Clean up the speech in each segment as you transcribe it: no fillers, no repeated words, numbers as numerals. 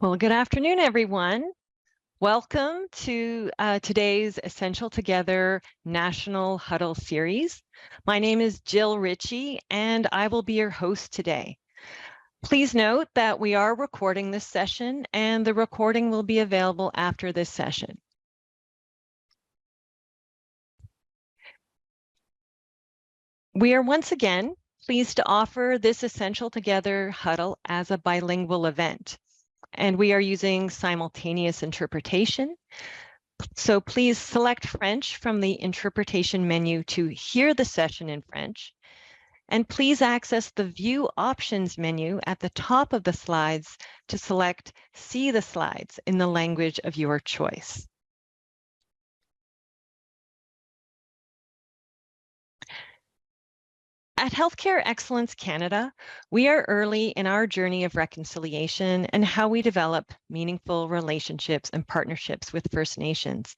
Well, good afternoon, everyone. Welcome to today's Essential Together National Huddle series. My name is Jill Ritchie, and I will be your host today. Please note that we are recording this session, and the recording will be available after this session. We are once again pleased to offer this Essential Together Huddle as a bilingual event, and we are using simultaneous interpretation. So please select French from the interpretation menu to hear the session in French, and please access the View Options menu at the top of the slides to select See the slides in the language of your choice. At Healthcare Excellence Canada, we are early in our journey of reconciliation and how we develop meaningful relationships and partnerships with First Nations.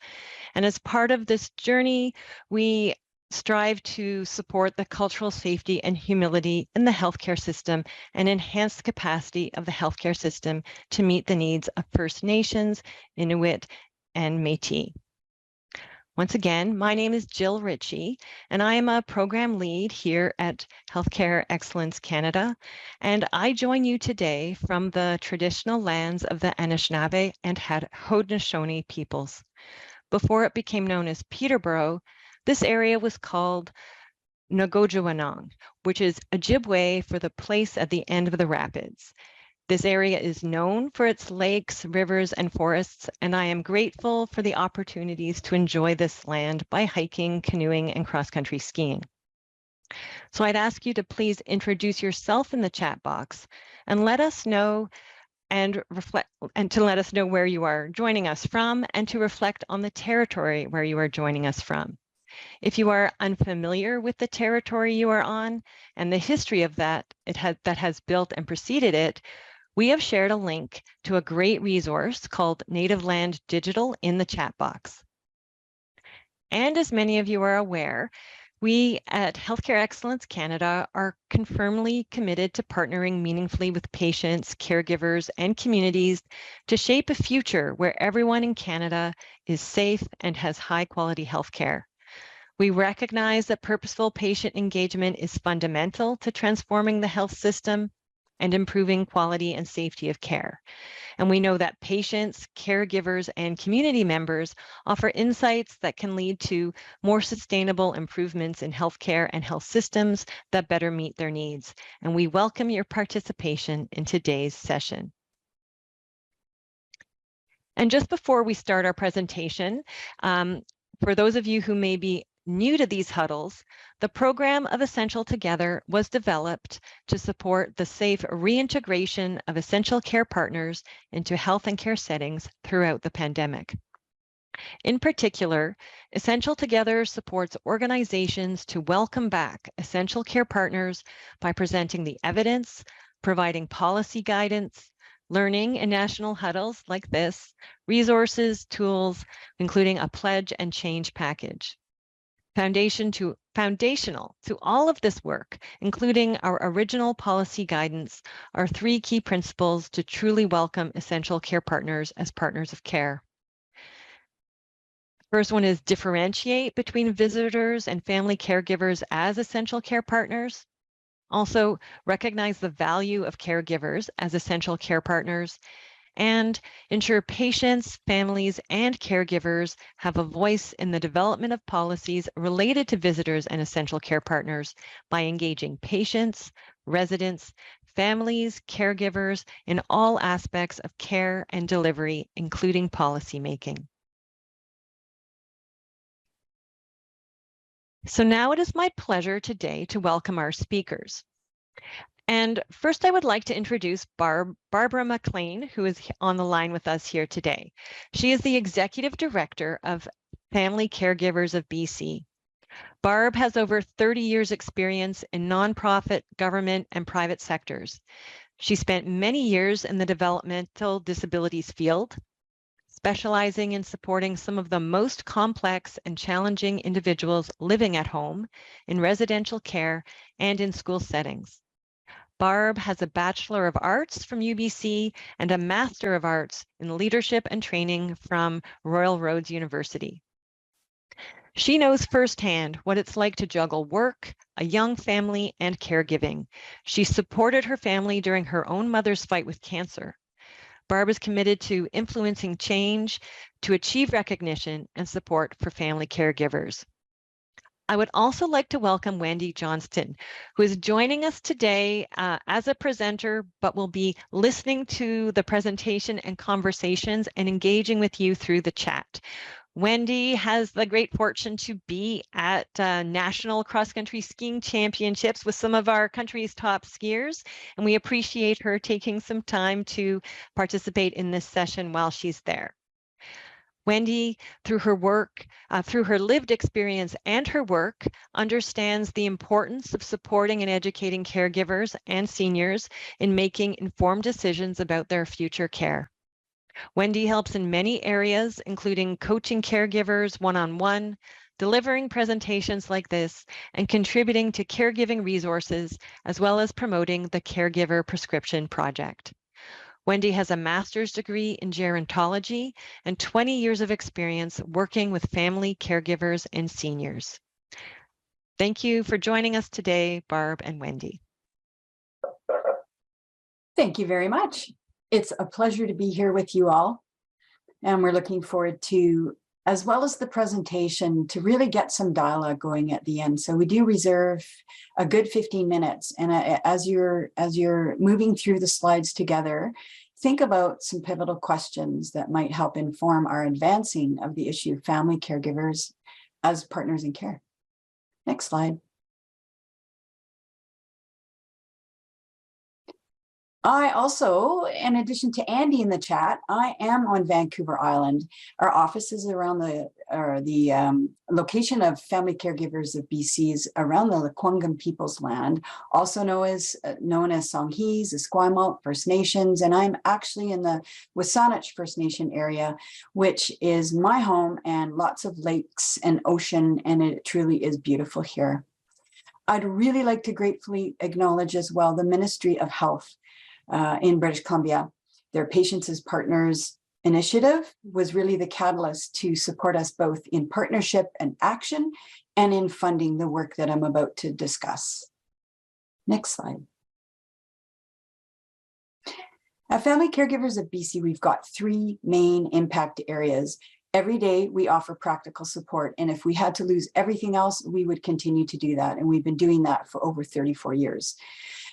And as part of this journey, we strive to support the cultural safety and humility in the healthcare system and enhance the capacity of the healthcare system to meet the needs of First Nations, Inuit, and Métis. Once again, my name is Jill Ritchie, and I am a program lead here at Healthcare Excellence Canada, and I join you today from the traditional lands of the Anishinaabe and Haudenosaunee peoples. Before it became known as Peterborough, this area was called Nogojowanong, which is Ojibwe for the place at the end of the rapids. This area is known for its lakes, rivers, and forests, and I am grateful for the opportunities to enjoy this land by hiking, canoeing, and cross-country skiing. So I'd ask you to please introduce yourself in the chat box and let us know and to let us know where you are joining us from and to reflect on the territory where you are joining us from. If you are unfamiliar with the territory you are on and the history of that has built and preceded it, we have shared a link to a great resource called Native Land Digital in the chat box. And as many of you are aware, we at Healthcare Excellence Canada are firmly committed to partnering meaningfully with patients, caregivers, and communities to shape a future where everyone in Canada is safe and has high-quality healthcare. We recognize that purposeful patient engagement is fundamental to transforming the health system and improving quality and safety of care. And we know that patients, caregivers, and community members offer insights that can lead to more sustainable improvements in healthcare and health systems that better meet their needs. And we welcome your participation in today's session. And just before we start our presentation, for those of you who may be new to these huddles, the program of Essential Together was developed to support the safe reintegration of essential care partners into health and care settings throughout the pandemic. In particular, Essential Together supports organizations to welcome back essential care partners by presenting the evidence, providing policy guidance, learning in national huddles like this, resources, tools, including a pledge and change package. Foundational to all of this work, including our original policy guidance, are three key principles to truly welcome essential care partners as partners of care. First one is differentiate between visitors and family caregivers as essential care partners. Also, recognize the value of caregivers as essential care partners, and ensure patients, families, and caregivers have a voice in the development of policies related to visitors and essential care partners by engaging patients, residents, families, caregivers in all aspects of care and delivery, including policymaking. So now it is my pleasure today to welcome our speakers. And first, I would like to introduce Barbara McLean, who is on the line with us here today. She is the Executive Director of Family Caregivers of BC. Barb has over 30 years experience in nonprofit, government, and private sectors. She spent many years in the developmental disabilities field, specializing in supporting some of the most complex and challenging individuals living at home, in residential care, and in school settings. Barb has a Bachelor of Arts from UBC and a Master of Arts in Leadership and Training from Royal Roads University. She knows firsthand what it's like to juggle work, a young family, and caregiving. She supported her family during her own mother's fight with cancer. Barb is committed to influencing change to achieve recognition and support for family caregivers. I would also like to welcome Wendy Johnston, who is joining us today as a presenter, but will be listening to the presentation and conversations and engaging with you through the chat. Wendy has the great fortune to be at National Cross-Country Skiing Championships with some of our country's top skiers, and we appreciate her taking some time to participate in this session while she's there. Wendy, through her work, through her lived experience and her work, understands the importance of supporting and educating caregivers and seniors in making informed decisions about their future care. Wendy helps in many areas, including coaching caregivers one-on-one, delivering presentations like this, and contributing to caregiving resources, as well as promoting the Caregiver Prescription Project. Wendy has a master's degree in gerontology and 20 years of experience working with family caregivers and seniors. Thank you for joining us today, Barb and Wendy. Thank you very much. It's a pleasure to be here with you all. And we're looking forward to, as well as the presentation, to really get some dialogue going at the end. So we do reserve a good 15 minutes. And as you're moving through the slides together, think about some pivotal questions that might help inform our advancing of the issue of family caregivers as partners in care. Next slide. I also, in addition to Andy in the chat, I am on Vancouver Island. Our office is around the location of Family Caregivers of BC's around the Lekwungen People's Land, also known as Songhees, Esquimalt, First Nations, and I'm actually in the Wasanich First Nation area, which is my home and lots of lakes and ocean, and it truly is beautiful here. I'd really like to gratefully acknowledge as well the Ministry of Health in British Columbia. Their Patients as Partners initiative was really the catalyst to support us both in partnership and action and in funding the work that I'm about to discuss. Next slide. At Family Caregivers of BC, we've got three main impact areas. Every day we offer practical support, and if we had to lose everything else, we would continue to do that, and we've been doing that for over 34 years.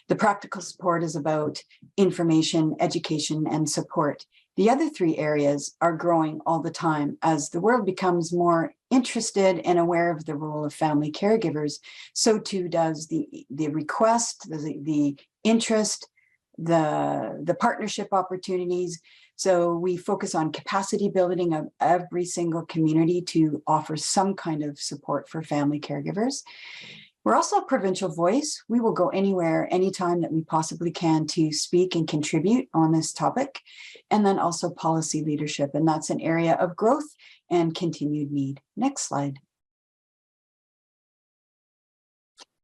The practical support is about information, education, and support. The other three areas are growing all the time as the world becomes more interested and aware of the role of family caregivers. So too does the request, the interest, the partnership opportunities. So we focus on capacity building of every single community to offer some kind of support for family caregivers. We're also a provincial voice. We will go anywhere, anytime that we possibly can to speak and contribute on this topic. And then also policy leadership, and that's an area of growth and continued need. Next slide.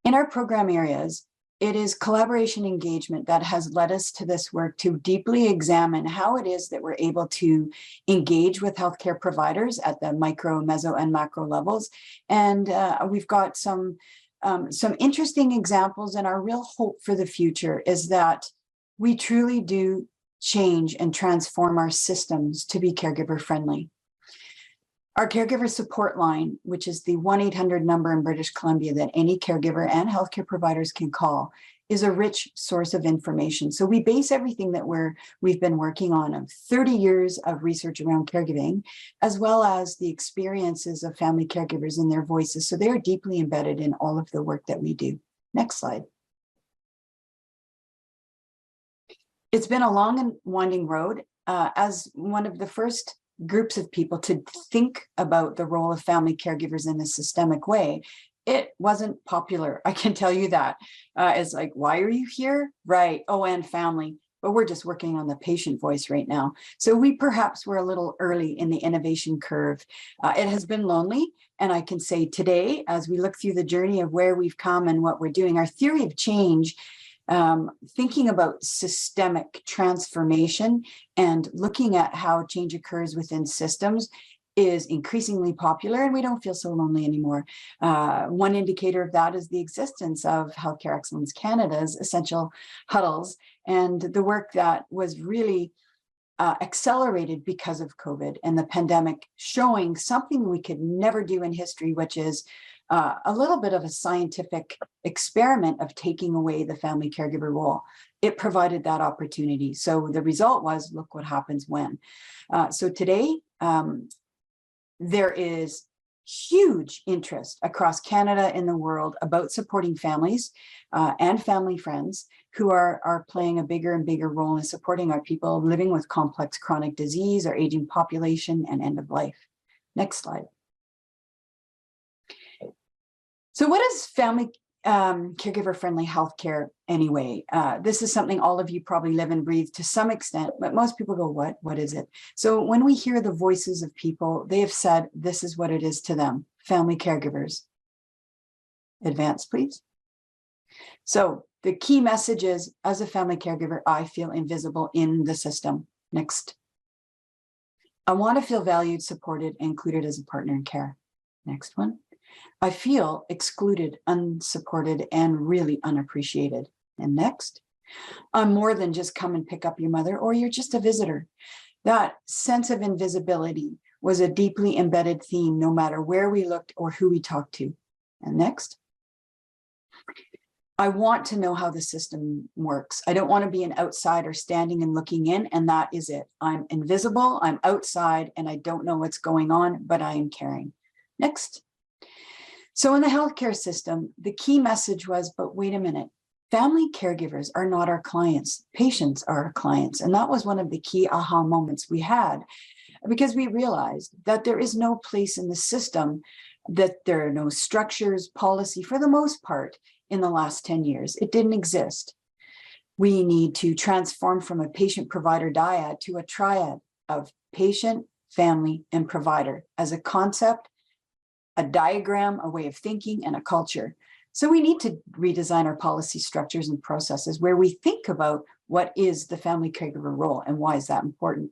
In our program areas, it is collaboration engagement that has led us to this work to deeply examine how it is that we're able to engage with healthcare providers at the micro, meso, and macro levels. And we've got some interesting examples, and our real hope for the future is that we truly do change and transform our systems to be caregiver friendly. Our caregiver support line, which is the 1-800 number in British Columbia that any caregiver and healthcare providers can call, is a rich source of information. So we base everything that we've been working on of 30 years of research around caregiving, as well as the experiences of family caregivers and their voices. So they are deeply embedded in all of the work that we do. Next slide. It's been a long and winding road. As one of the first groups of people to think about the role of family caregivers in a systemic way, it wasn't popular. I can tell you that. It's like, why are you here? Right. Oh, and family. But we're just working on the patient voice right now. So we perhaps were a little early in the innovation curve. It has been lonely. And I can say today, as we look through the journey of where we've come and what we're doing, our theory of change thinking about systemic transformation and looking at how change occurs within systems is increasingly popular, and we don't feel so lonely anymore. One indicator of that is the existence of Healthcare Excellence Canada's essential huddles, and the work that was really accelerated because of COVID and the pandemic, showing something we could never do in history, which is a little bit of a scientific experiment of taking away the family caregiver role. It provided that opportunity. So the result was, look what happens when. So today, there is huge interest across Canada and the world about supporting families and family friends who are playing a bigger and bigger role in supporting our people living with complex chronic disease, our aging population, and end of life. Next slide. So what is family caregiver-friendly healthcare anyway? This is something all of you probably live and breathe to some extent, but most people go, what is it? So when we hear the voices of people, they have said, this is what it is to them, family caregivers. Advance, please. So the key message is, as a family caregiver, I feel invisible in the system. Next. I want to feel valued, supported, and included as a partner in care. Next one. I feel excluded, unsupported, and really unappreciated. And next, I'm more than just come and pick up your mother, or you're just a visitor. That sense of invisibility was a deeply embedded theme, no matter where we looked or who we talked to. And next, I want to know how the system works. I don't want to be an outsider standing and looking in, and that is it. I'm invisible, I'm outside, and I don't know what's going on, but I am caring. Next. So in the healthcare system, the key message was, but wait a minute, family caregivers are not our clients, patients are our clients. And that was one of the key aha moments we had, because we realized that there is no place in the system, that there are no structures, policy, for the most part, in the last 10 years. It didn't exist. We need to transform from a patient-provider dyad to a triad of patient, family, and provider as a concept, a diagram, a way of thinking, and a culture. So we need to redesign our policy structures and processes where we think about what is the family caregiver role and why is that important.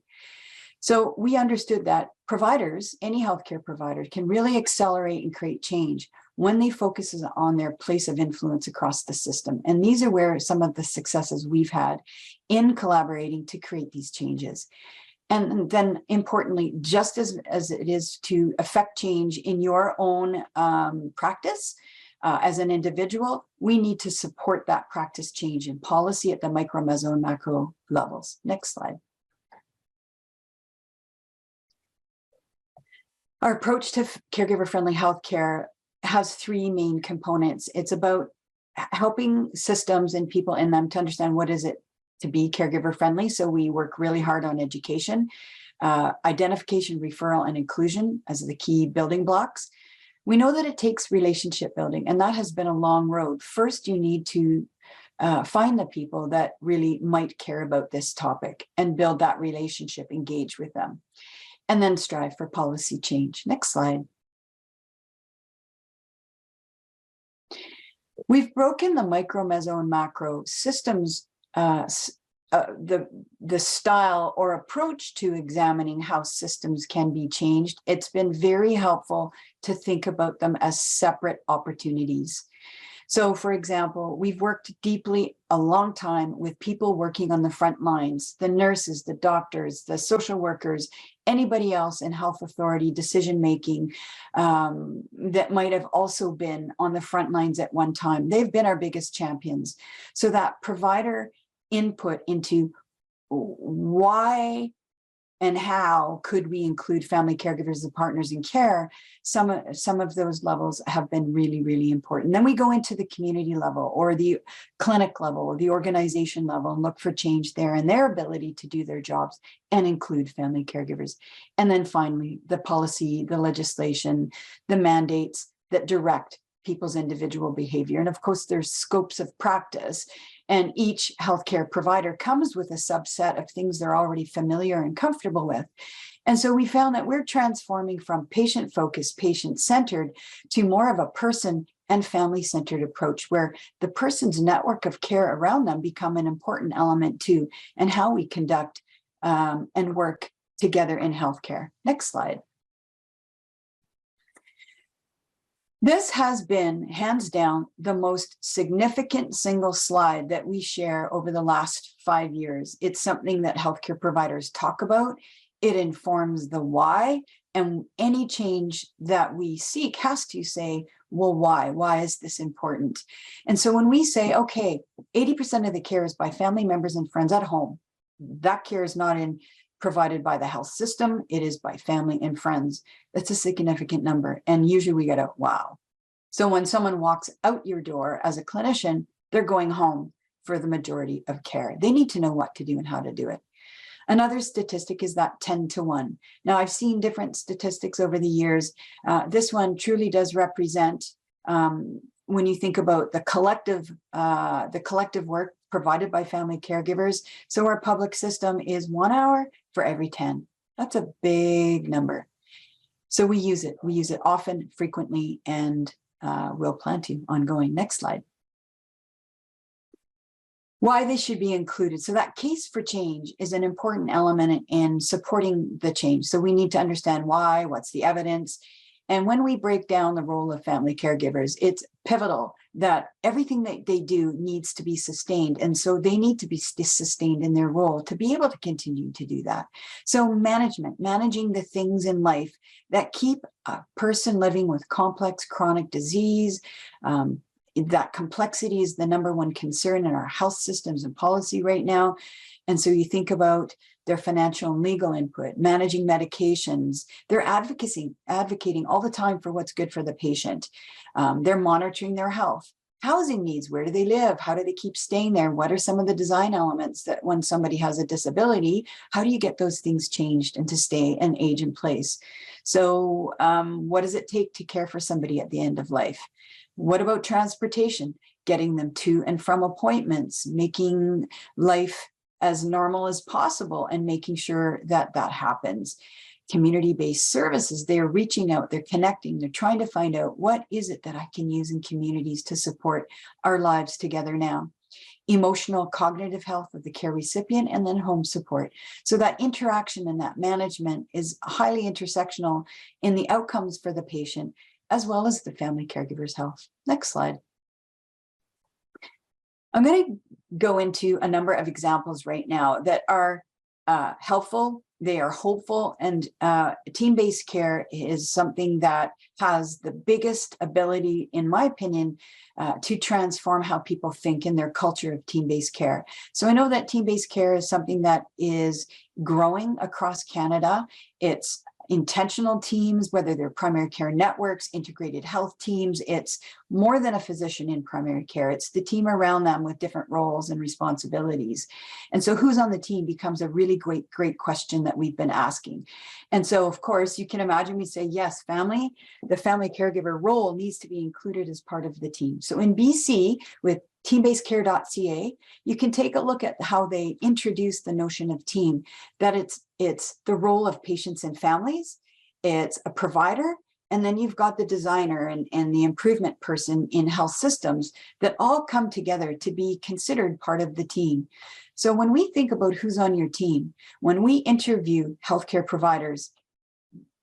So we understood that providers, any healthcare provider, can really accelerate and create change when they focus on their place of influence across the system. And these are where some of the successes we've had in collaborating to create these changes. And then importantly, just as it is to affect change in your own practice as an individual, we need to support that practice change in policy at the micro, meso, and macro levels. Next slide. Our approach to caregiver-friendly healthcare has three main components. It's about helping systems and people in them to understand what is it to be caregiver friendly. So we work really hard on education, identification, referral, and inclusion as the key building blocks. We know that it takes relationship building, and that has been a long road. First, you need to find the people that really might care about this topic and build that relationship, engage with them, and then strive for policy change. Next slide. We've broken the micro, meso, and macro systems, the style or approach to examining how systems can be changed. It's been very helpful to think about them as separate opportunities. So for example, we've worked deeply a long time with people working on the front lines, the nurses, the doctors, the social workers, anybody else in health authority decision-making that might have also been on the front lines at one time. They've been our biggest champions. So that provider input into why and how could we include family caregivers as partners in care, some of those levels have been really, really important. Then we go into the community level or the clinic level or the organization level and look for change there and their ability to do their jobs and include family caregivers. And then finally, the policy, the legislation, the mandates that direct people's individual behavior. And of course, there's scopes of practice. And each healthcare provider comes with a subset of things they're already familiar and comfortable with. And so we found that we're transforming from patient-focused, patient-centered to more of a person and family-centered approach, where the person's network of care around them become an important element too, and how we conduct and work together in healthcare. Next slide. This has been, hands down, the most significant single slide that we share over the last 5 years. It's something that healthcare providers talk about. It informs the why, and any change that we seek has to say, well, why? Why is this important? And so when we say, okay, 80% of the care is by family members and friends at home, that care is not provided by the health system, it is by family and friends. That's a significant number. And usually we get a wow. So when someone walks out your door as a clinician, they're going home for the majority of care. They need to know what to do and how to do it. Another statistic is that 10-to-1. Now, I've seen different statistics over the years. This one truly does represent, when you think about the collective work provided by family caregivers. So our public system is 1 hour for every 10. That's a big number. So we use it. We use it often, frequently, and we'll plan to ongoing. Next slide. Why they should be included. So that case for change is an important element in supporting the change. So we need to understand why, what's the evidence. And when we break down the role of family caregivers, it's pivotal that everything that they do needs to be sustained. And so they need to be sustained in their role to be able to continue to do that. So managing the things in life that keep a person living with complex chronic disease. That complexity is the number one concern in our health systems and policy right now. And so you think about their financial and legal input, managing medications, they're advocating all the time for what's good for the patient. They're monitoring their health, housing needs, where do they live? How do they keep staying there? What are some of the design elements that when somebody has a disability, how do you get those things changed and to stay and age in place? So what does it take to care for somebody at the end of life? What about transportation? Getting them to and from appointments, making life as normal as possible and making sure that that happens. Community-based services, they're reaching out, they're connecting, they're trying to find out what is it that I can use in communities to support our lives together now. Emotional, cognitive health of the care recipient, and then home support. So that interaction and that management is highly intersectional in the outcomes for the patient, as well as the family caregiver's health. Next slide. I'm going to go into a number of examples right now that are helpful, they are hopeful, and team-based care is something that has the biggest ability, in my opinion, to transform how people think in their culture of team-based care. So I know that team-based care is something that is growing across Canada. It's intentional teams, whether they're primary care networks, integrated health teams. It's more than a physician in primary care. It's the team around them with different roles and responsibilities. And so who's on the team becomes a really great question that we've been asking. And so, of course, you can imagine we say, yes, the family caregiver role needs to be included as part of the team. So in BC, with teambasedcare.ca, you can take a look at how they introduce the notion of team, that it's the role of patients and families, it's a provider, and then you've got the designer and the improvement person in health systems that all come together to be considered part of the team. So when we think about who's on your team, when we interview healthcare providers,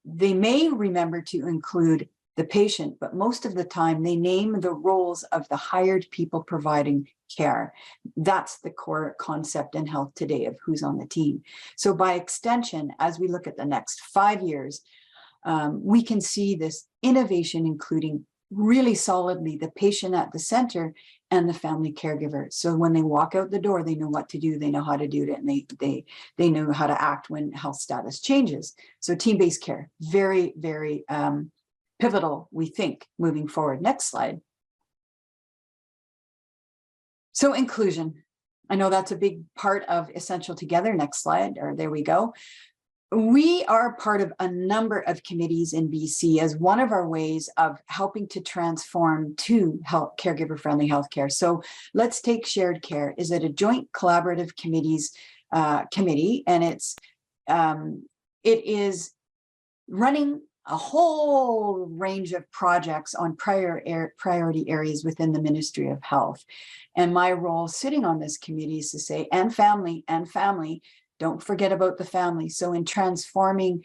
they may remember to include the patient, but most of the time they name the roles of the hired people providing care. That's the core concept in health today of who's on the team. So by extension, as we look at the next 5 years, we can see this innovation, including really solidly the patient at the center and the family caregiver. So when they walk out the door, they know what to do, they know how to do it, and they know how to act when health status changes. So team-based care, very, very pivotal, we think, moving forward. Next slide. So inclusion. I know that's a big part of Essential Together. Next slide, or there we go. We are part of a number of committees in BC as one of our ways of helping to transform to caregiver-friendly healthcare. So let's take shared care. Is it a joint collaborative committee? And it is running a whole range of projects on priority areas within the Ministry of Health. And my role sitting on this committee is to say, and family, don't forget about the family. So in transforming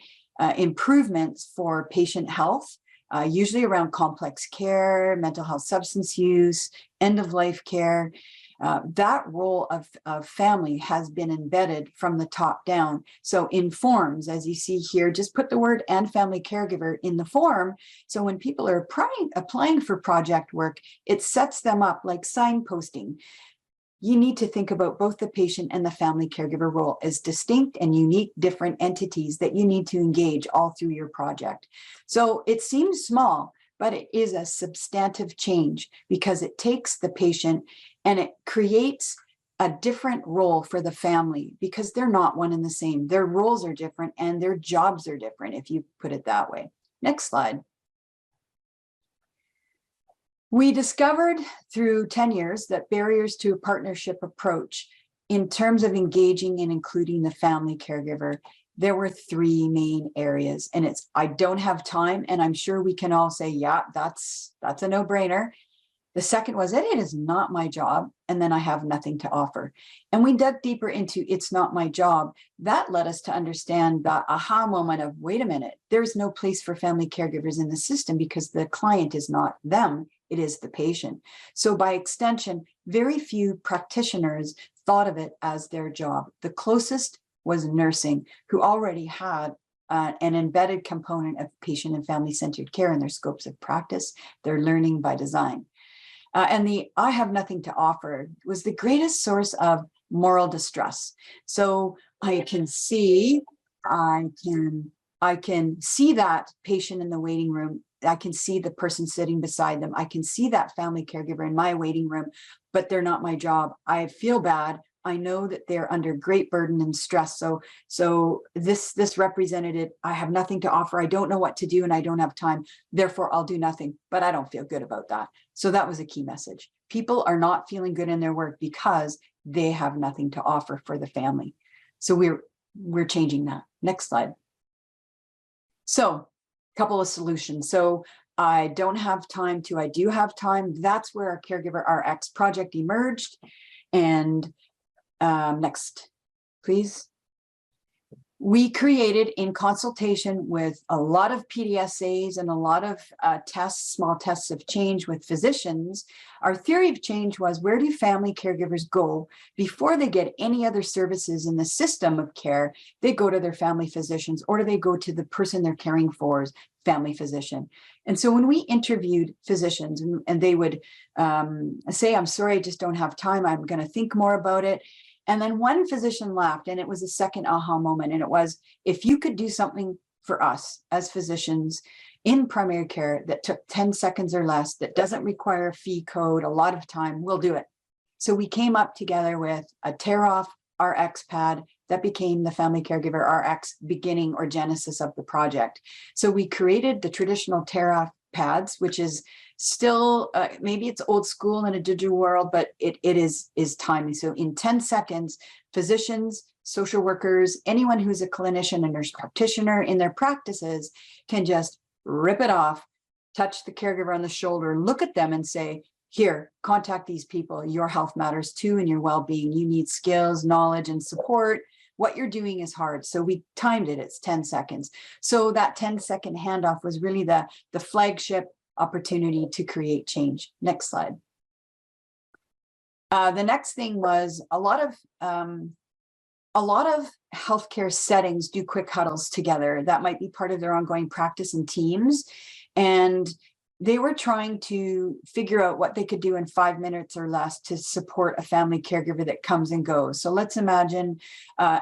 improvements for patient health, usually around complex care, mental health, substance use, end-of-life care, that role of family has been embedded from the top down. So in forms, as you see here, just put the word and family caregiver in the form. So when people are applying for project work, it sets them up like signposting. You need to think about both the patient and the family caregiver role as distinct and unique, different entities that you need to engage all through your project. So it seems small, but it is a substantive change because it takes the patient and it creates a different role for the family because they're not one and the same. Their roles are different and their jobs are different, if you put it that way. Next slide. We discovered through 10 years that barriers to a partnership approach in terms of engaging and including the family caregiver, there were three main areas. And it's, I don't have time. And I'm sure we can all say, yeah, that's a no-brainer. The second was that it is not my job. And then I have nothing to offer. And we dug deeper into it's not my job. That led us to understand the aha moment of, wait a minute, there's no place for family caregivers in the system because the client is not them. It is the patient. So by extension, very few practitioners thought of it as their job. The closest was nursing, who already had an embedded component of patient and family-centered care in their scopes of practice, their learning by design. And the I have nothing to offer was the greatest source of moral distress. So I can see that patient in the waiting room. I can see the person sitting beside them. I can see that family caregiver in my waiting room, but they're not my job. I feel bad. I know that they're under great burden and stress. So this represented, I have nothing to offer. I don't know what to do and I don't have time. Therefore, I'll do nothing, but I don't feel good about that. So that was a key message. People are not feeling good in their work because they have nothing to offer for the family. So we're changing that. Next slide. So a couple of solutions. So I don't have time to, I do have time. That's where our Caregiver Rx project emerged. And next, please. We created, in consultation with a lot of PDSAs and a lot of tests, small tests of change with physicians, our theory of change was, where do family caregivers go before they get any other services in the system of care? They go to their family physicians, or do they go to the person they're caring for's family physician? And so when we interviewed physicians and they would say, I'm sorry, I just don't have time. I'm going to think more about it. And then one physician laughed, and it was a second aha moment. And it was, if you could do something for us as physicians in primary care that took 10 seconds or less, that doesn't require a fee code, a lot of time, we'll do it. So we came up together with a tear-off RX pad that became the Family Caregiver RX beginning or genesis of the project. So we created the traditional tear-off pads, which is still, maybe it's old school in a digital world, but it is timely. So in 10 seconds, physicians, social workers, anyone who's a clinician, a nurse practitioner in their practices can just rip it off, touch the caregiver on the shoulder, look at them and say, here, contact these people. Your health matters too, and your well-being. You need skills, knowledge, and support. What you're doing is hard. So we timed it, it's 10 seconds. So that 10-second handoff was really the flagship opportunity to create change. Next slide. The next thing was a lot of healthcare settings do quick huddles together. That might be part of their ongoing practice in teams. And they were trying to figure out what they could do in 5 minutes or less to support a family caregiver that comes and goes. So let's imagine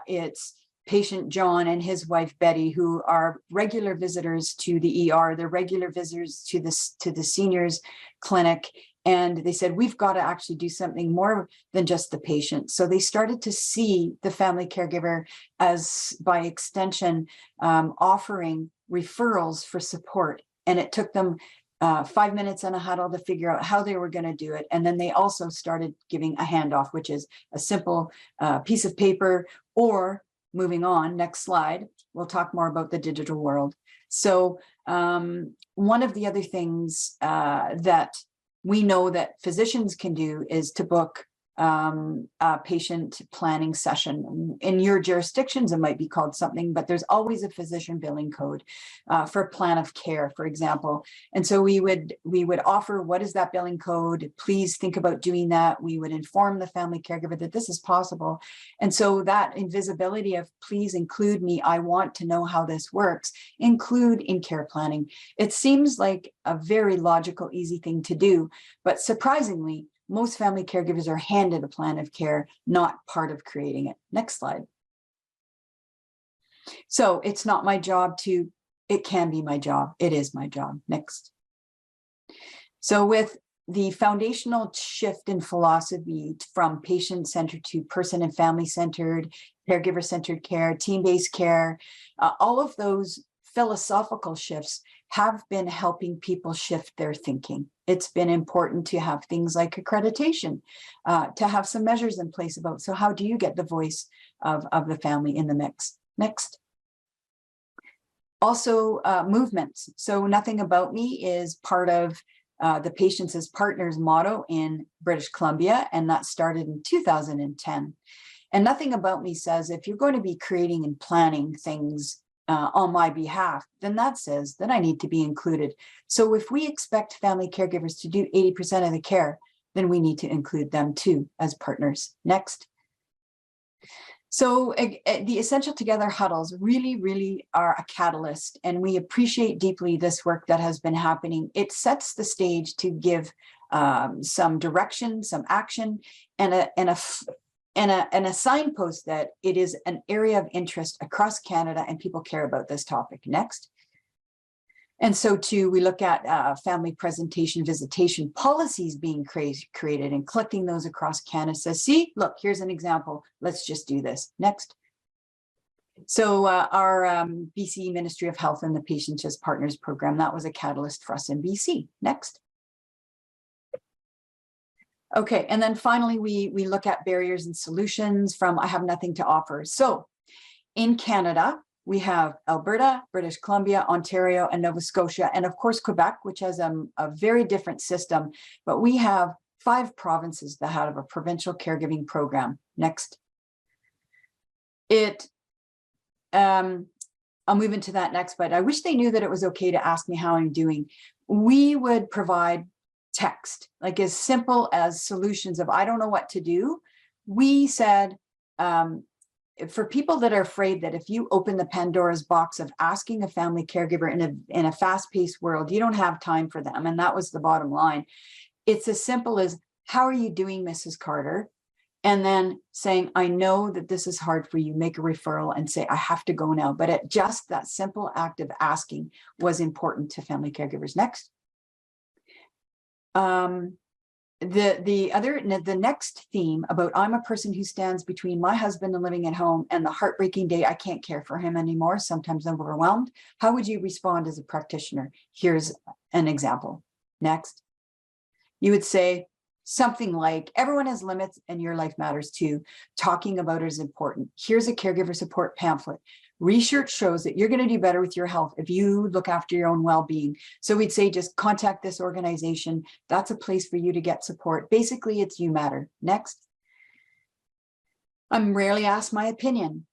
it's patient John and his wife Betty, who are regular visitors to the ER. They're regular visitors to the seniors clinic. And they said, we've got to actually do something more than just the patient. So they started to see the family caregiver as, by extension, offering referrals for support. And it took them 5 minutes in a huddle to figure out how they were going to do it. And then they also started giving a handoff, which is a simple piece of paper or moving on, next slide, we'll talk more about the digital world. So one of the other things that we know that physicians can do is to book a patient planning session. In your jurisdictions, it might be called something, but there's always a physician billing code for plan of care, for example. And so we would offer, what is that billing code? Please think about doing that. We would inform the family caregiver that this is possible. And so that invisibility of please include me, I want to know how this works, include in care planning. It seems like a very logical, easy thing to do, but surprisingly, most family caregivers are handed a plan of care, not part of creating it. Next slide. So it's not my job to, it can be my job. It is my job. Next. So with the foundational shift in philosophy from patient-centered to person and family-centered, caregiver-centered care, team-based care, all of those philosophical shifts have been helping people shift their thinking. It's been important to have things like accreditation, to have some measures in place about, so how do you get the voice of the family in the mix? Next. Also, movements. So Nothing About Me is part of the Patients as Partners motto in British Columbia, and that started in 2010. And Nothing About Me says, if you're going to be creating and planning things on my behalf, then that says that I need to be included. So if we expect family caregivers to do 80% of the care, then we need to include them too as partners. Next. So the Essential Together huddles really are a catalyst, and we appreciate deeply this work that has been happening. It sets the stage to give some direction, some action, and a signpost that it is an area of interest across Canada and people care about this topic. Next. And so too, we look at family presentation, visitation policies being created and collecting those across Canada. So see, look, here's an example. Let's just do this. Next. So our BC Ministry of Health and the Patients as Partners program, that was a catalyst for us in BC. Next. Okay, and then finally, we look at barriers and solutions from I have nothing to offer. So in Canada, we have Alberta, British Columbia, Ontario, and Nova Scotia, and of course, Quebec, which has a very different system, but we have 5 provinces that have a provincial caregiving program. Next. I'll move into that next, but I wish they knew that it was okay to ask me how I'm doing. We would provide text, like as simple as solutions of, I don't know what to do. We said, for people that are afraid that if you open the Pandora's box of asking a family caregiver in a fast-paced world, you don't have time for them. And that was the bottom line. It's as simple as, how are you doing, Mrs. Carter? And then saying, I know that this is hard for you, make a referral and say, I have to go now. But just that simple act of asking was important to family caregivers. Next. The next theme about I'm a person who stands between my husband and living at home and the heartbreaking day I can't care for him anymore. Sometimes I'm overwhelmed. How would you respond as a practitioner? Here's an example. Next. You would say something like, everyone has limits and your life matters too. Talking about it is important. Here's a caregiver support pamphlet. Research shows that you're going to do better with your health if you look after your own well-being. So we'd say, just contact this organization. That's a place for you to get support. Basically, it's you matter. Next. I'm rarely asked my opinion.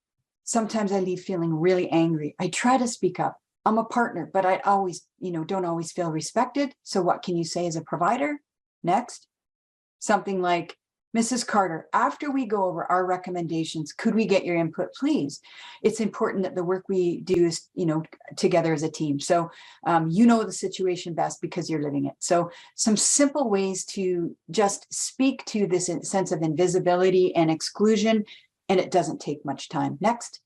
Sometimes I leave feeling really angry. I try to speak up. I'm a partner, but I always, don't always feel respected. So what can you say as a provider? Next. Something like, Mrs. Carter, after we go over our recommendations, could we get your input, please? It's important that the work we do is, together as a team. So you know the situation best because you're living it. So some simple ways to just speak to this sense of invisibility and exclusion, and it doesn't take much time. Next.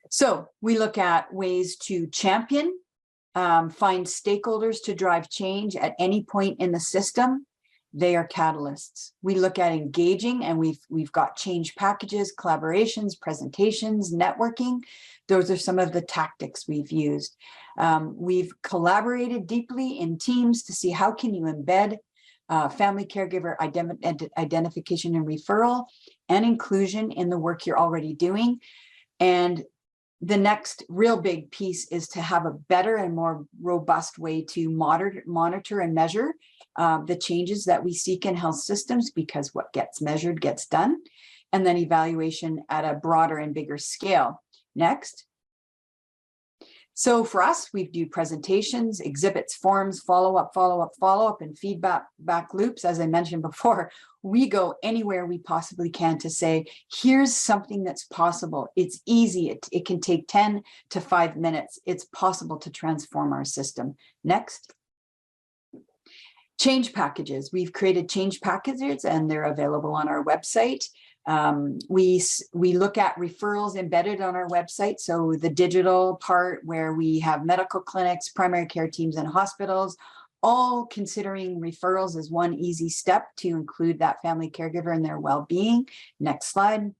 So we look at ways to champion, find stakeholders to drive change at any point in the system. They are catalysts. We look at engaging, and we've got change packages, collaborations, presentations, networking. Those are some of the tactics we've used. We've collaborated deeply in teams to see how can you embed family caregiver identification and referral. and inclusion in the work you're already doing. And the next real big piece is to have a better and more robust way to monitor and measure the changes that we seek in health systems, because what gets measured gets done. And then evaluation at a broader and bigger scale. Next. So for us, we do presentations, exhibits, forms, follow-up, and feedback loops. As I mentioned before, we go anywhere we possibly can to say, here's something that's possible. It's easy. It can take 10 to 5 minutes. It's possible to transform our system. Next. Change packages. We've created change packages and they're available on our website. We look at referrals embedded on our website. So the digital part where we have medical clinics, primary care teams, and hospitals, all considering referrals as one easy step to include that family caregiver and their well-being. Next slide.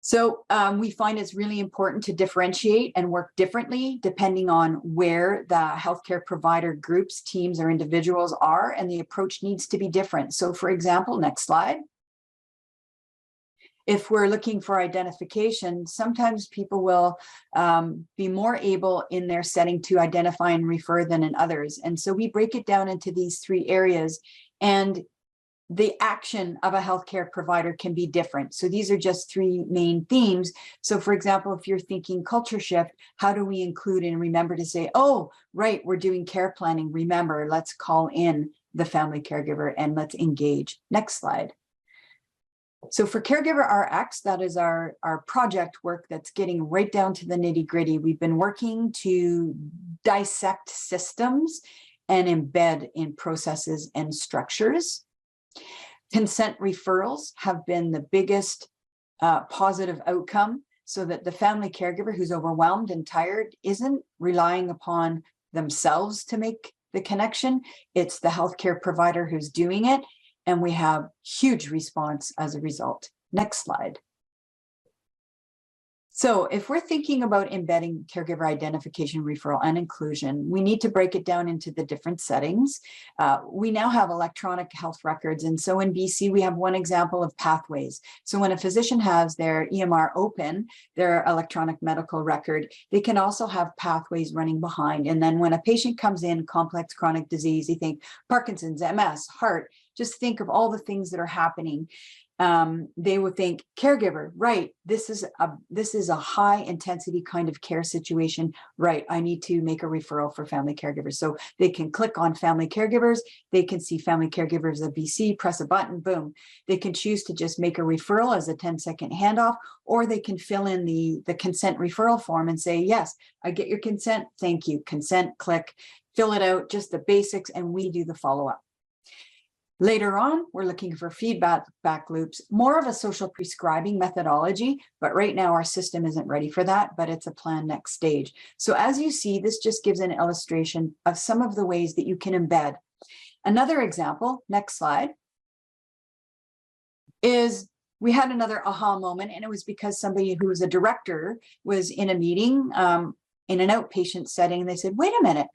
So we find it's really important to differentiate and work differently depending on where the healthcare provider groups, teams, or individuals are, and the approach needs to be different. So for example, next slide. If we're looking for identification, sometimes people will be more able in their setting to identify and refer than in others. And so we break it down into these 3 areas, and the action of a healthcare provider can be different. So these are just 3 main themes. So for example, if you're thinking culture shift, how do we include and remember to say, oh, right, we're doing care planning. Remember, let's call in the family caregiver and let's engage. Next slide. So for Caregiver Rx, that is our project work that's getting right down to the nitty-gritty. We've been working to dissect systems and embed in processes and structures. Consent referrals have been the biggest positive outcome, so that the family caregiver who's overwhelmed and tired isn't relying upon themselves to make the connection. It's the healthcare provider who's doing it, and we have huge response as a result. Next slide. So if we're thinking about embedding caregiver identification, referral, and inclusion, we need to break it down into the different settings. We now have electronic health records. And so in BC, we have one example of pathways. So when a physician has their EMR open, their electronic medical record, they can also have pathways running behind. And then when a patient comes in, complex chronic disease, they think Parkinson's, MS, heart, just think of all the things that are happening. They would think caregiver, right? This is a high intensity kind of care situation, right? I need to make a referral for family caregivers. So they can click on family caregivers. They can see family caregivers of BC, press a button, boom. They can choose to just make a referral as a 10-second handoff, or they can fill in the consent referral form and say, yes, I get your consent. Thank you. Consent, click, fill it out, just the basics, and we do the follow-up. Later on, we're looking for feedback loops, more of a social prescribing methodology, but right now our system isn't ready for that, but it's a planned next stage. So as you see, this just gives an illustration of some of the ways that you can embed. Another example, next slide, is we had another aha moment, and it was because somebody who was a director was in a meeting in an outpatient setting, and they said, wait a minute.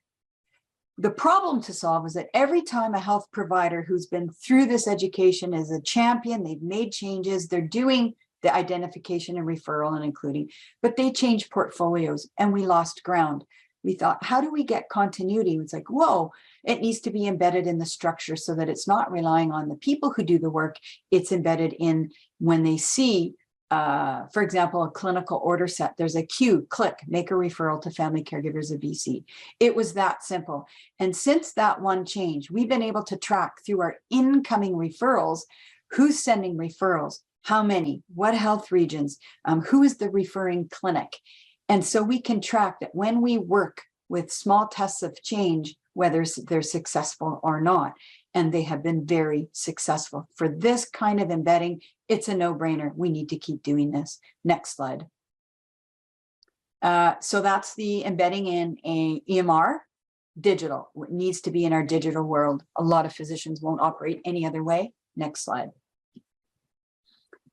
The problem to solve is that every time a health provider who's been through this education is a champion, they've made changes, they're doing the identification and referral and including, but they changed portfolios and we lost ground. We thought, how do we get continuity? It's like, whoa, it needs to be embedded in the structure so that it's not relying on the people who do the work. It's embedded in when they see for example, a clinical order set, there's a cue, click, make a referral to family caregivers of BC. It was that simple. And since that one change, we've been able to track through our incoming referrals, who's sending referrals, how many, what health regions, who is the referring clinic. And so we can track that when we work with small tests of change, whether they're successful or not. And they have been very successful. For this kind of embedding, it's a no-brainer. We need to keep doing this. Next slide. So that's the embedding in a EMR, digital. It needs to be in our digital world. A lot of physicians won't operate any other way. Next slide.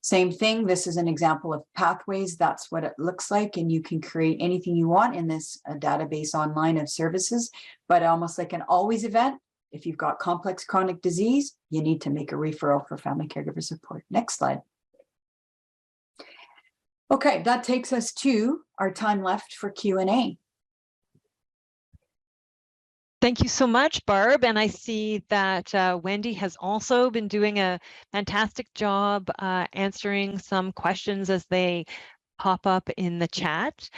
Same thing. This is an example of pathways. That's what it looks like. And you can create anything you want in this database online of services, but almost like an always event. If you've got complex chronic disease, you need to make a referral for family caregiver support. Next slide. Okay, that takes us to our time left for Q&A. Thank you so much, Barb. And I see that Wendy has also been doing a fantastic job answering some questions as they pop up in the chat.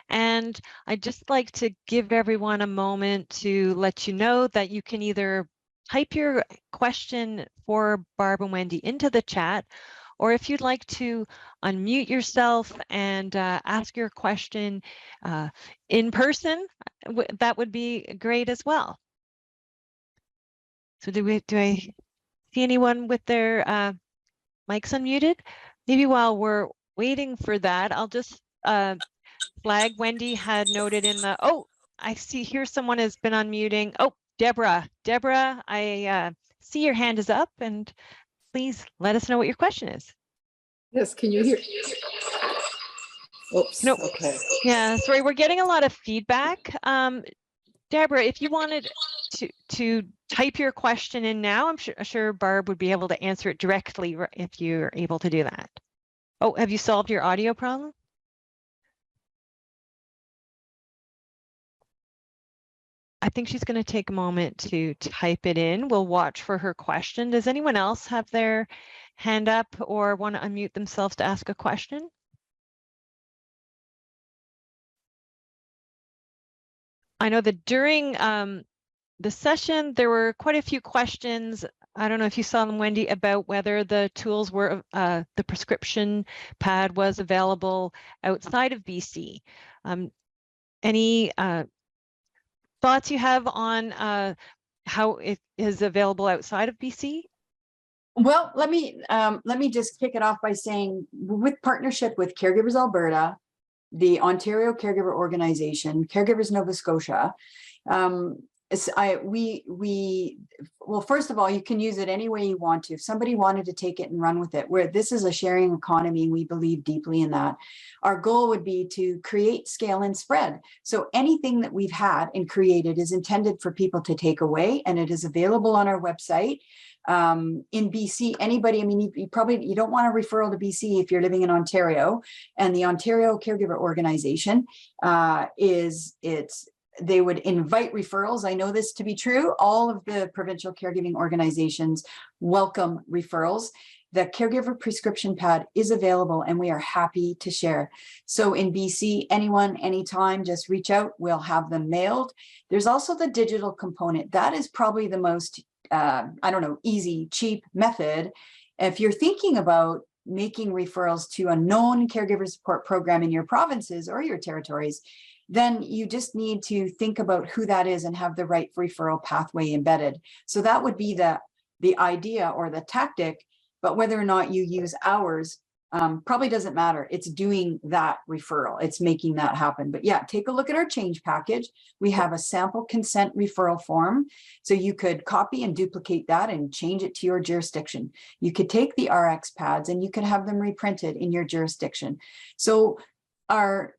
And I'd just like to give everyone a moment to let you know that you can either type your question for Barb and Wendy into the chat, or if you'd like to unmute yourself and ask your question in person, that would be great as well. So do I see anyone with their mics unmuted? Maybe while we're waiting for that, I'll just flag Wendy had noted in the, oh, I see here someone has been unmuting. Oh, Deborah, I see your hand is up, and please let us know what your question is. Yes, can you hear? Oops. No. Okay. Yeah, sorry, we're getting a lot of feedback. Deborah, if you wanted to type your question in now, I'm sure Barb would be able to answer it directly if you're able to do that. Oh, have you solved your audio problem? I think she's going to take a moment to type it in. We'll watch for her question. Does anyone else have their hand up or want to unmute themselves to ask a question? I know that during the session, there were quite a few questions. I don't know if you saw them, Wendy, about whether the tools were, the prescription pad was available outside of BC. Any thoughts you have on how it is available outside of BC? Well, let me just kick it off by saying, with partnership with Caregivers Alberta, the Ontario Caregiver Organization, Caregivers Nova Scotia, well, first of all, you can use it any way you want to. If somebody wanted to take it and run with it, where this is a sharing economy, we believe deeply in that. Our goal would be to create, scale, and spread. So anything that we've had and created is intended for people to take away, and it is available on our website. In BC, anybody, I mean, you don't want a referral to BC if you're living in Ontario, and the Ontario Caregiver Organization they would invite referrals. I know this to be true. All of the provincial caregiving organizations welcome referrals. The caregiver prescription pad is available, and we are happy to share. So in BC, anyone, anytime, just reach out. We'll have them mailed. There's also the digital component. That is probably the most easy, cheap method. If you're thinking about making referrals to a known caregiver support program in your provinces or your territories, then you just need to think about who that is and have the right referral pathway embedded. So that would be the idea or the tactic, but whether or not you use ours probably doesn't matter. It's doing that referral. It's making that happen. But yeah, take a look at our change package. We have a sample consent referral form. So you could copy and duplicate that and change it to your jurisdiction. You could take the RX pads and you could have them reprinted in your jurisdiction. So our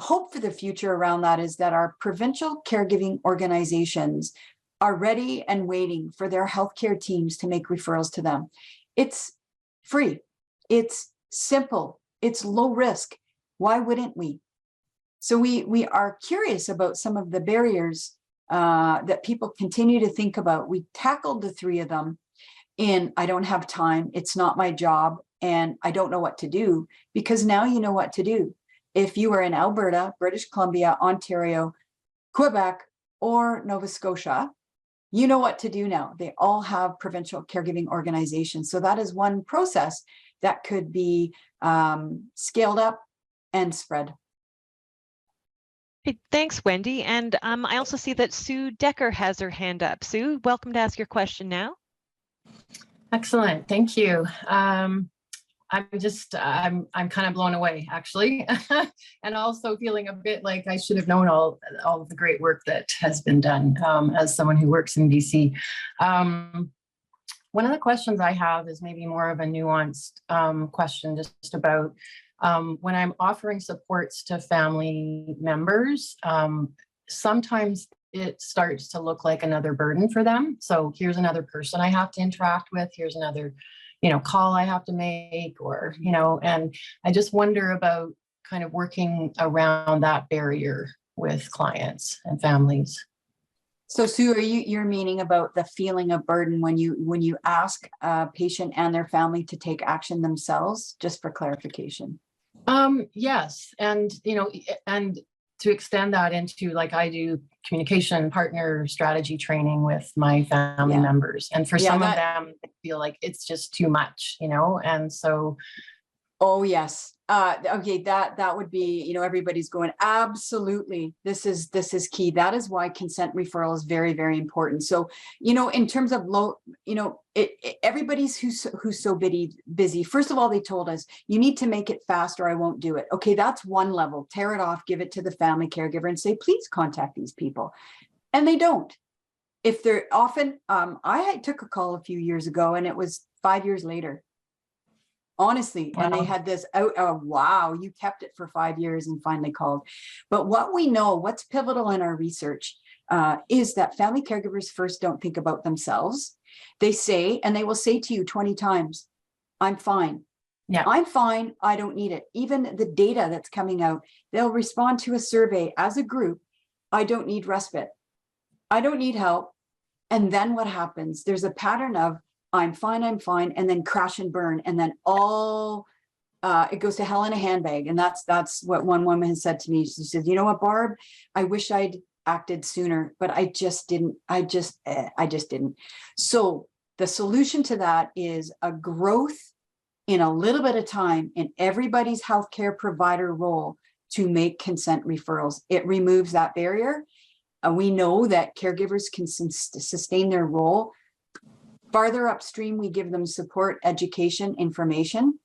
hope for the future around that is that our provincial caregiving organizations are ready and waiting for their healthcare teams to make referrals to them. It's free. It's simple. It's low risk. Why wouldn't we? So we are curious about some of the barriers that people continue to think about. We tackled the three of them in I don't have time, it's not my job, and I don't know what to do, because now you know what to do. If you are in Alberta, British Columbia, Ontario, Quebec, or Nova Scotia, you know what to do now. They all have provincial caregiving organizations. So that is one process that could be scaled up and spread. Hey, thanks, Wendy. And I also see that Sue Decker has her hand up. Sue, welcome to ask your question now. Excellent, thank you. I'm kind of blown away, actually, and also feeling a bit like I should have known all of the great work that has been done as someone who works in BC. One of the questions I have is maybe more of a nuanced question, just about when I'm offering supports to family members, sometimes it starts to look like another burden for them. So here's another person I have to interact with. Here's another, call I have to make, or, and I just wonder about kind of working around that barrier with clients and families. So Sue, you're meaning about the feeling of burden when you ask a patient and their family to take action themselves, just for clarification? Yes. And, and to extend that into, like, I do communication partner strategy training with my family members. And for some of them, they feel like it's just too much, and so. Oh, yes. Okay, that would be, everybody's going, absolutely. This is key. That is why consent referral is very, very important. So, in terms of everybody's who's so busy. First of all, they told us you need to make it fast or I won't do it. Okay, that's one level. Tear it off, give it to the family caregiver and say, please contact these people. And they don't. If they're often, I took a call a few years ago and it was 5 years later. Honestly, wow. And they had this wow, you kept it for 5 years and finally called. But what we know, what's pivotal in our research is that family caregivers first don't think about themselves. They say, and they will say to you 20 times, I'm fine. Yeah, I'm fine. I don't need it. Even the data that's coming out, they'll respond to a survey as a group. I don't need respite. I don't need help. And then what happens? There's a pattern of I'm fine, and then crash and burn. And then it goes to hell in a handbag. And that's what one woman has said to me. She said, you know what, Barb, I wish I'd acted sooner, but I just didn't. I just didn't. So the solution to that is a growth in a little bit of time in everybody's healthcare provider role to make consent referrals. It removes that barrier. We know that caregivers can sustain their role. Farther upstream, we give them support, education, information,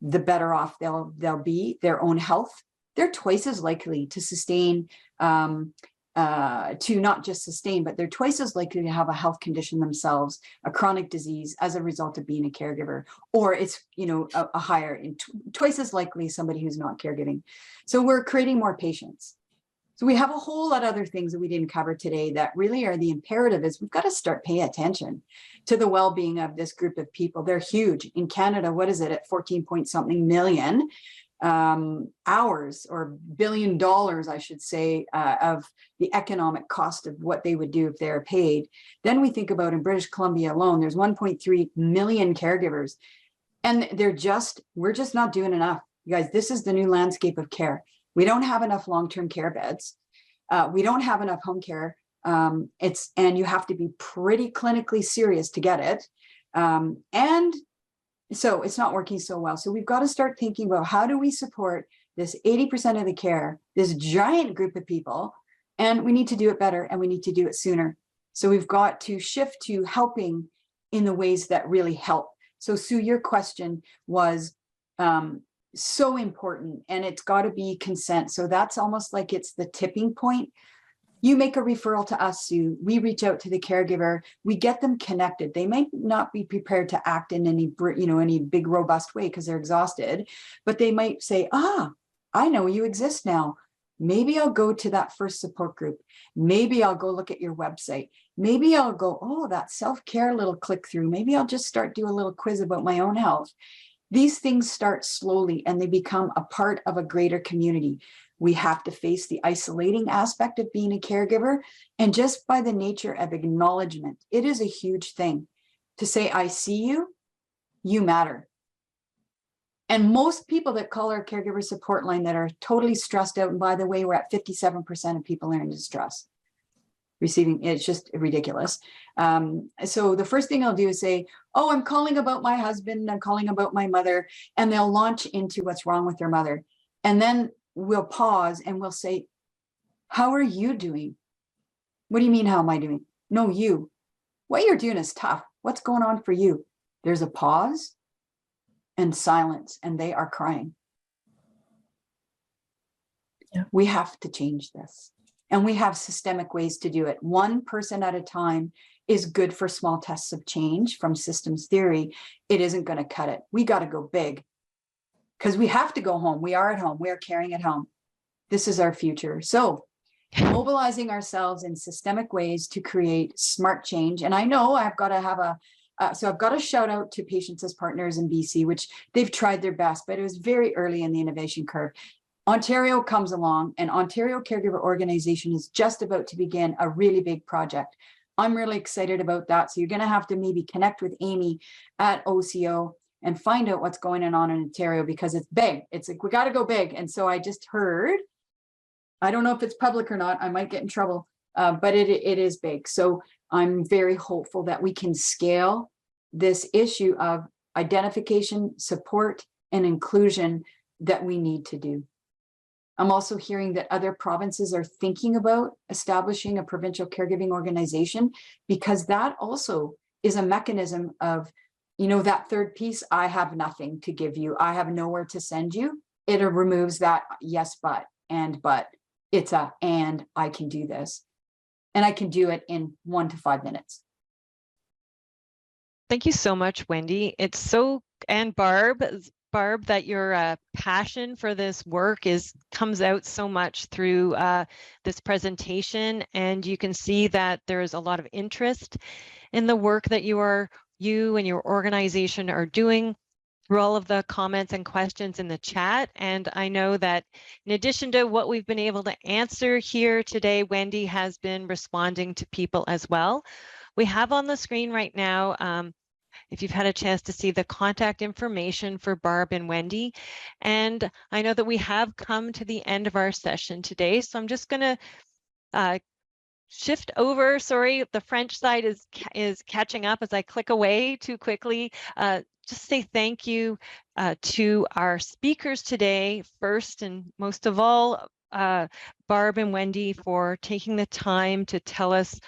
the better off they'll be, their own health. They're twice as likely to sustain, to not just sustain, but they're twice as likely to have a health condition themselves, a chronic disease as a result of being a caregiver, or it's, a higher, twice as likely somebody who's not caregiving. So we're creating more patients. So we have a whole lot of other things that we didn't cover today that really are the imperative is we've got to start paying attention to the well-being of this group of people. They're huge. In Canada, what is it at 14 point something million hours or $1 billion, I should say, of the economic cost of what they would do if they're paid. Then we think about in British Columbia alone, there's 1.3 million caregivers. And we're just not doing enough. You guys, this is the new landscape of care. We don't have enough long-term care beds. We don't have enough home care. And you have to be pretty clinically serious to get it. And so it's not working so well. So we've got to start thinking about how do we support this 80% of the care, this giant group of people, and we need to do it better and we need to do it sooner. So we've got to shift to helping in the ways that really help. So Sue, your question was, so important, and it's got to be consent. So that's almost like it's the tipping point. You make a referral to us, Sue. We reach out to the caregiver. We get them connected. They might not be prepared to act in any big, robust way because they're exhausted, but they might say, I know you exist now. Maybe I'll go to that first support group. Maybe I'll go look at your website. Maybe I'll go, that self-care little click through. Maybe I'll just start do a little quiz about my own health. These things start slowly and they become a part of a greater community. We have to face the isolating aspect of being a caregiver. And just by the nature of acknowledgement, it is a huge thing to say, I see you, you matter. And most people that call our caregiver support line that are totally stressed out, and by the way, we're at 57% of people are in distress. Receiving, it's just ridiculous. So the first thing I'll do is say, I'm calling about my husband, I'm calling about my mother, and they'll launch into what's wrong with their mother. And then we'll pause and we'll say, how are you doing? What do you mean, how am I doing? No, you. What you're doing is tough. What's going on for you? There's a pause and silence, and they are crying. Yeah. We have to change this. And we have systemic ways to do it. One person at a time is good for small tests of change from systems theory. It isn't going to cut it. We got to go big because we have to go home. We are at home. We are caring at home. This is our future. So mobilizing ourselves in systemic ways to create smart change. And I know I've got to have so I've got to shout out to Patients as Partners in BC, which they've tried their best, but it was very early in the innovation curve. Ontario comes along, and Ontario Caregiver Organization is just about to begin a really big project. I'm really excited about that. So you're going to have to maybe connect with Amy at OCO and find out what's going on in Ontario, because it's big. It's like, we got to go big. And so I just heard, I don't know if it's public or not, I might get in trouble, but it is big. So I'm very hopeful that we can scale this issue of identification, support, and inclusion that we need to do. I'm also hearing that other provinces are thinking about establishing a provincial caregiving organization, because that also is a mechanism of, you know, that third piece, I have nothing to give you, I have nowhere to send you. It removes that yes, but, it's a, and I can do this. And I can do it in 1 to 5 minutes. Thank you so much, Wendy. It's so, and Barb, that your passion for this work comes out so much through this presentation, and you can see that there is a lot of interest in the work that you and your organization are doing through all of the comments and questions in the chat. And I know that in addition to what we've been able to answer here today, Wendy has been responding to people as well. We have on the screen right now, if you've had a chance to see, the contact information for Barb and Wendy. And I know that we have come to the end of our session today, so I'm just going to shift over. Sorry, the French side is catching up as I click away too quickly. Just say thank you to our speakers today, first and most of all, Barb and Wendy, for taking the time to tell us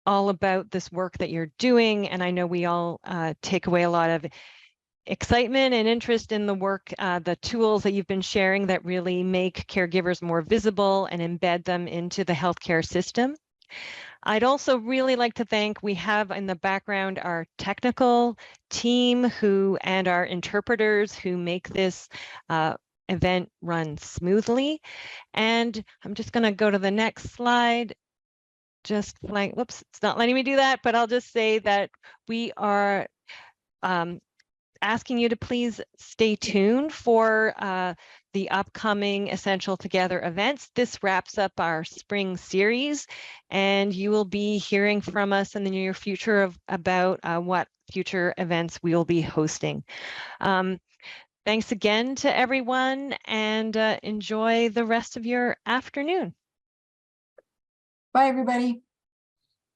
all about this work that you're doing. And I know we all take away a lot of excitement and interest in the work, the tools that you've been sharing that really make caregivers more visible and embed them into the healthcare system. I'd also really like to thank, we have in the background our technical team and our interpreters who make this event run smoothly. And I'm just going to go to the next slide. Just like, whoops, it's not letting me do that, but I'll just say that we are asking you to please stay tuned for the upcoming Essential Together events. This wraps up our spring series, and you will be hearing from us in the near future about what future events we will be hosting. Thanks again to everyone, and enjoy the rest of your afternoon. Bye, everybody.